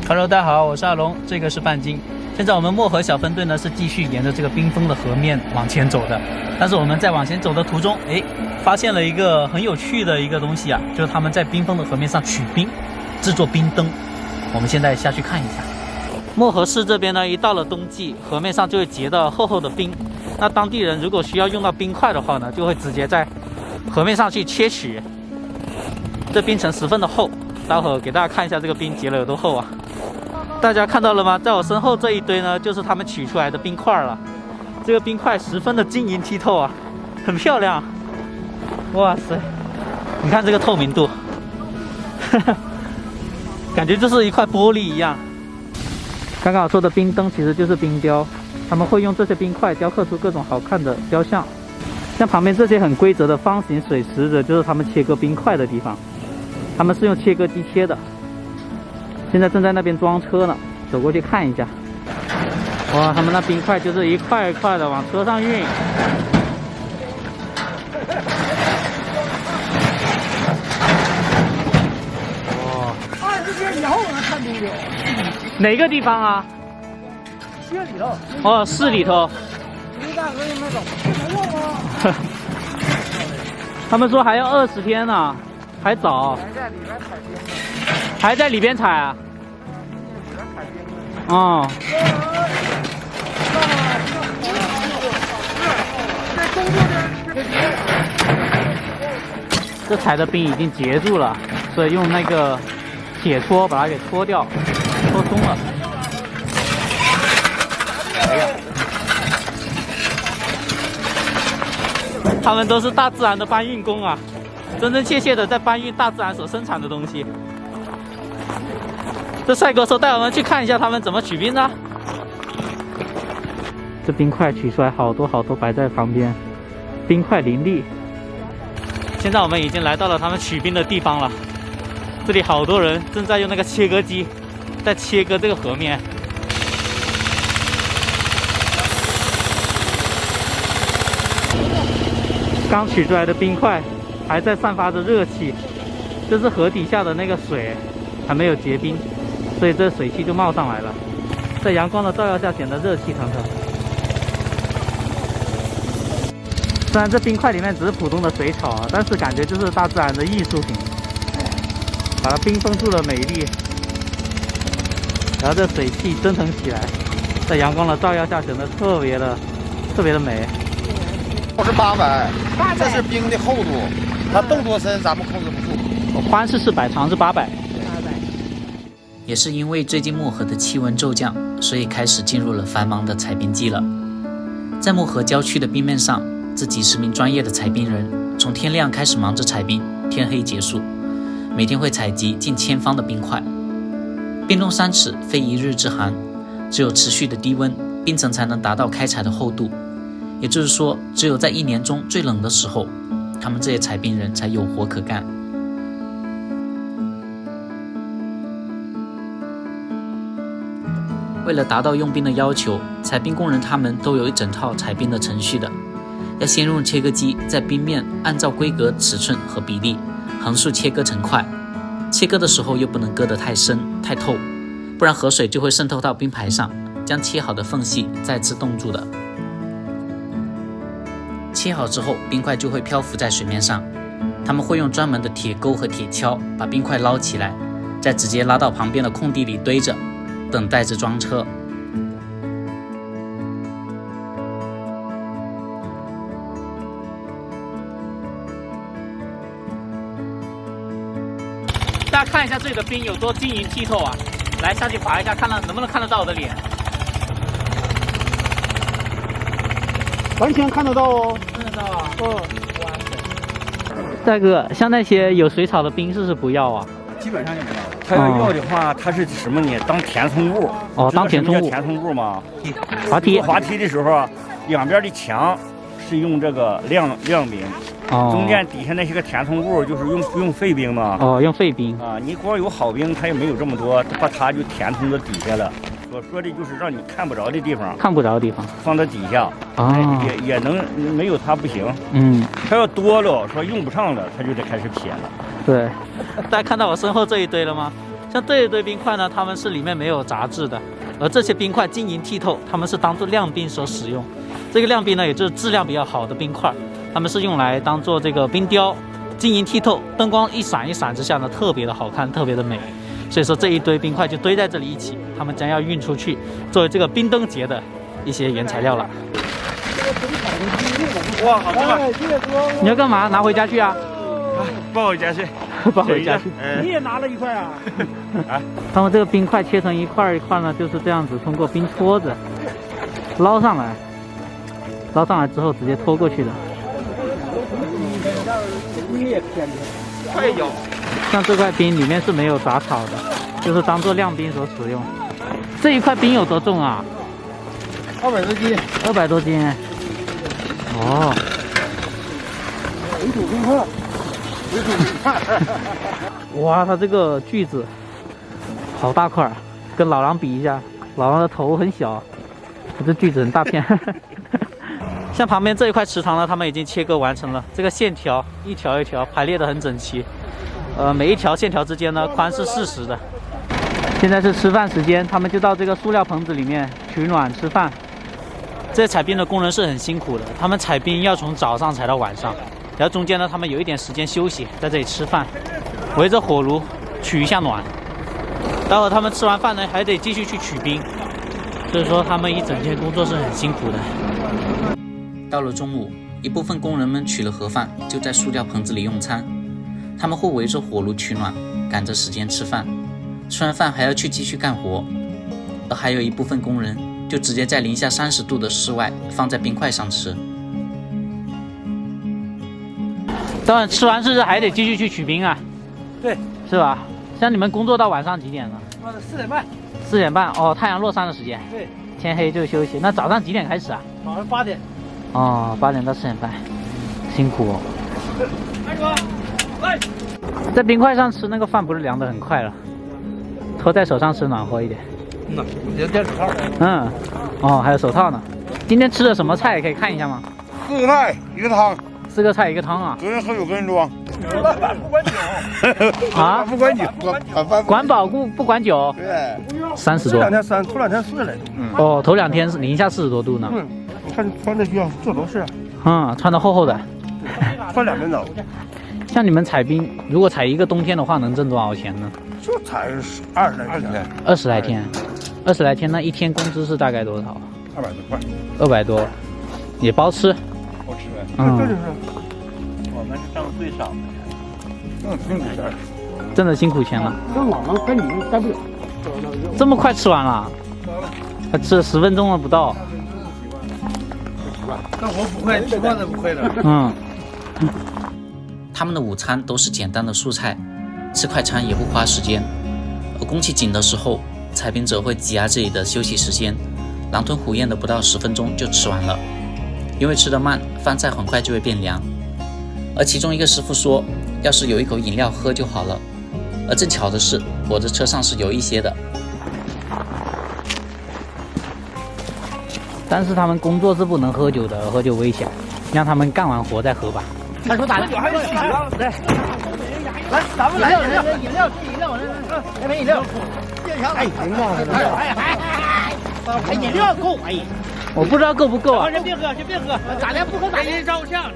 Hello， 大家好，我是阿龙，这个是半斤。现在我们漠河小分队呢是继续沿着这个冰封的河面往前走的，但是我们在往前走的途中，发现了一个很有趣的一个东西啊，就是他们在冰封的河面上取冰，制作冰灯。我们现在下去看一下。漠河市这边呢，一到了冬季，河面上就会结到厚厚的冰。那当地人如果需要用到冰块的话呢，就会直接在河面上去切取。这冰层十分的厚，待会儿给大家看一下这个冰结了有多厚啊！大家看到了吗？在我身后这一堆呢，就是他们取出来的冰块了。这个冰块十分的晶莹剔透啊，很漂亮。哇塞，你看这个透明度，感觉就是一块玻璃一样。刚刚我说的冰灯其实就是冰雕，他们会用这些冰块雕刻出各种好看的雕像。像旁边这些很规则的方形水池子，就是他们切割冰块的地方。他们是用切割机切的。现在正在那边装车呢，走过去看一下。哇，他们那冰块就是一块一块的往车上运。哇！这边以后能看冰雕。哪个地方啊？市里头。哦，市里头。林大河也没走，能用吗？他们说还要20天呢，还早。还在里边采冰呢。还在里边采啊？哦。这采的冰已经结住了，所以用那个铁戳把它给戳掉，戳松了。他们都是大自然的搬运工啊，真真切切的在搬运大自然所生产的东西。这帅哥说带我们去看一下他们怎么取冰的。这冰块取出来好多好多摆在旁边，冰块林立。现在我们已经来到了他们取冰的地方了，这里好多人正在用那个切割机在切割这个河面。刚取出来的冰块还在散发着热气，这是河底下的那个水还没有结冰，所以这水汽就冒上来了，在阳光的照耀下显得热气腾腾。虽然这冰块里面只是普通的水草啊，但是感觉就是大自然的艺术品，把它冰封住了美丽，然后这水汽蒸腾起来，在阳光的照耀下显得特别的美。是800，这是冰的厚度，它洞多深咱们控制不住。宽是400，长是800。也是因为最近漠河的气温骤降，所以开始进入了繁忙的采冰季了。在漠河郊区的冰面上，这几十名专业的采冰人从天亮开始忙着采冰，天黑结束，每天会采集近1000方的冰块。冰冻3尺，非一日之寒，只有持续的低温，冰层才能达到开采的厚度。也就是说，只有在1年中最冷的时候，他们这些采冰人才有活可干。为了达到用冰的要求，采冰工人他们都有一整套采冰的程序的。要先用切割机在冰面按照规格、尺寸和比例横竖切割成块，切割的时候又不能割得太深太透，不然河水就会渗透到冰排上，将切好的缝隙再次冻住的。切好之后，冰块就会漂浮在水面上，他们会用专门的铁钩和铁锹把冰块捞起来，再直接拉到旁边的空地里堆着，等待着装车。大家看一下这里的冰有多晶莹剔透啊！来下去划一下，看能不能看得到我的脸。完全看得到哦。看得到啊。哇塞！大哥，像那些有水草的冰是不是不要啊？基本上就没有。他要的话，他是什么呢？当填充物。哦，当填充物。填充物吗？滑梯。滑梯的时候啊，两边的墙是用这个亮冰。哦。中间底下那些个填充物就是用废冰嘛。哦，用废冰。啊，你光有好冰，它也没有这么多，把它就填充到底下了。我说的就是让你看不着的地方，看不着的地方放在底下，啊，也能没有它不行。嗯，它要多了，说用不上了，它就得开始撇了。对，大家看到我身后这一堆了吗？像像这一堆冰块呢，它们是里面没有杂质的，而这些冰块晶莹剔透，它们是当做亮冰所使用。这个亮冰呢，也就是质量比较好的冰块，它们是用来当做这个冰雕，晶莹剔透，灯光一闪一闪之下呢，特别的好看，特别的美。所以说这一堆冰块就堆在这里一起，它们将要运出去，作为这个冰灯节的一些原材料了。哇，好大！你要干嘛？拿回家去啊？抱回家去，抱回家去。你也拿了一块啊？啊，他们这个冰块切成一块一块呢，就是这样子，通过冰戳子捞上来，捞上来之后直接拖过去的。快咬！像这块冰里面是没有杂草的，就是当做亮冰所使用。这一块冰有多重啊200多斤。 ？200多斤。哦。水煮冰块。哇，它这个锯子好大块，跟老狼比一下，老狼的头很小，这锯子很大片。像旁边这一块池塘呢，他们已经切割完成了，这个线条一条一条排列得很整齐，每一条线条之间呢宽是40的。现在是吃饭时间，他们就到这个塑料棚子里面取暖吃饭。这些采冰的工人是很辛苦的，他们采冰要从早上采到晚上，然后中间呢他们有一点时间休息，在这里吃饭，围着火炉取一下暖。待会他们吃完饭呢，还得继续去取冰，所以说他们一整天工作是很辛苦的。到了中午，一部分工人们取了盒饭，就在塑料棚子里用餐。他们会围着火炉取暖，赶着时间吃饭。吃完饭还要去继续干活。而还有一部分工人就直接在零下30度的室外放在冰块上吃。当然吃完是不是还得继续去取冰啊？对，是吧？像你们工作到晚上几点呢4点半。 4点半哦，太阳落山的时间。对，天黑就休息。那早上几点开始啊？早上8点。哦，8点到4点半，辛苦哦。来，在冰块上吃那个饭不是凉得很快了，托在手上吃暖和一点。有点手套。嗯，哦，还有手套呢。今天吃的什么菜可以看一下吗4个菜1个汤？4个菜1个汤啊。个人喝酒个人装。不管酒。啊？不管酒，管饭管饱不管酒。对。 30多。头2天40来度。哦，头2天是零下40多度呢。我看穿的需要，这都是。穿的厚厚的。穿2边走。像你们采冰，如果采一个冬天的话，能挣多少钱呢？就采20来天。 20来天，20来天，那一天工资是大概多少200多块。？200多，也包吃。好吃呗。这就是我们是挣最少的。辛苦点。挣的辛苦钱了。这老能跟你们干不了。这么快吃完了？还吃了10分钟了不到。干活不会，吃饭都不会了。嗯。他们的午餐都是简单的蔬菜，吃快餐也不花时间。而工期紧的时候，采冰者会挤压自己的休息时间，狼吞虎咽的不到10分钟就吃完了。因为吃得慢，饭菜很快就会变凉。而其中一个师傅说，要是有一口饮料喝就好了。而正巧的是，我的车上是有一些的。但是他们工作是不能喝酒的，喝酒危险，让他们干完活再喝吧。他说打酒还有洗了，来，咱们来饮料，饮料，来杯饮料，哎，饮料，哎，饮料够，哎，我不知道够不够啊。先别喝，咱俩不喝，咱人照相，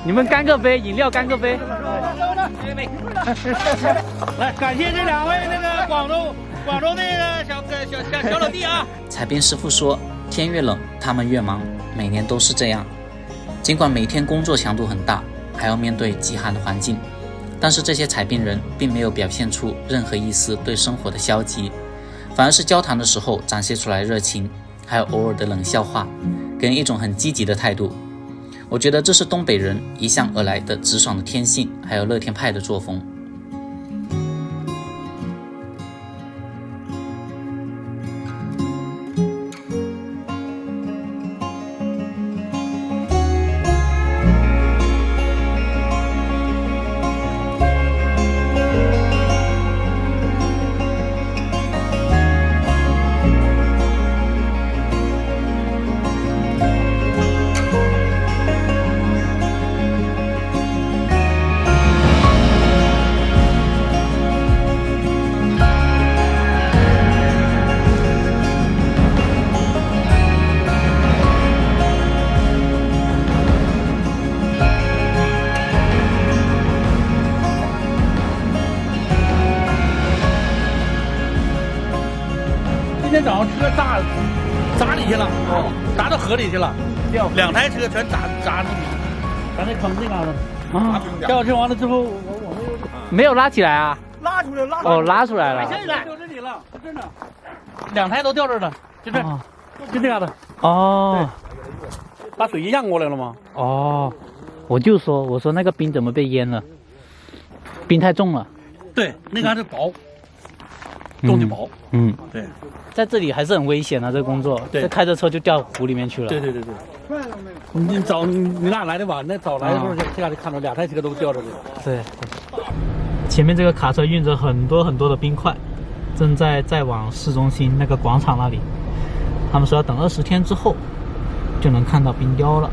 你们干个杯，饮料干个杯。来，感谢这2位那个广州那个小老弟啊。采冰师傅说，天越冷，他们越忙，每年都是这样。尽管每天工作强度很大，还要面对极寒的环境，但是这些采冰人并没有表现出任何一丝对生活的消极，反而是交谈的时候展现出来热情，还有偶尔的冷笑话，给人一种很积极的态度。我觉得这是东北人一向而来的直爽的天性，还有乐天派的作风。天早上车砸里去了，砸到河里去了，2台车全砸出去，咱那坑这嘎达啊，掉下去完了之后，我们没有拉起来啊？拉出来，哦，拉出来了。掉这里了，就这呢，2台都掉这儿了，就这，就这样的，哦把水一漾过来了吗？哦，我说那个冰怎么被淹了？冰太重了。对，那个还是薄，重的薄，嗯，对，在这里还是很危险的这个工作，对这开着车就掉湖里面去了。对。你俩来的晚，那早来的时候这嘎达看到2台车都掉这里。对，前面这个卡车运着很多很多的冰块，正在往市中心那个广场那里。他们说要等20天之后就能看到冰雕了。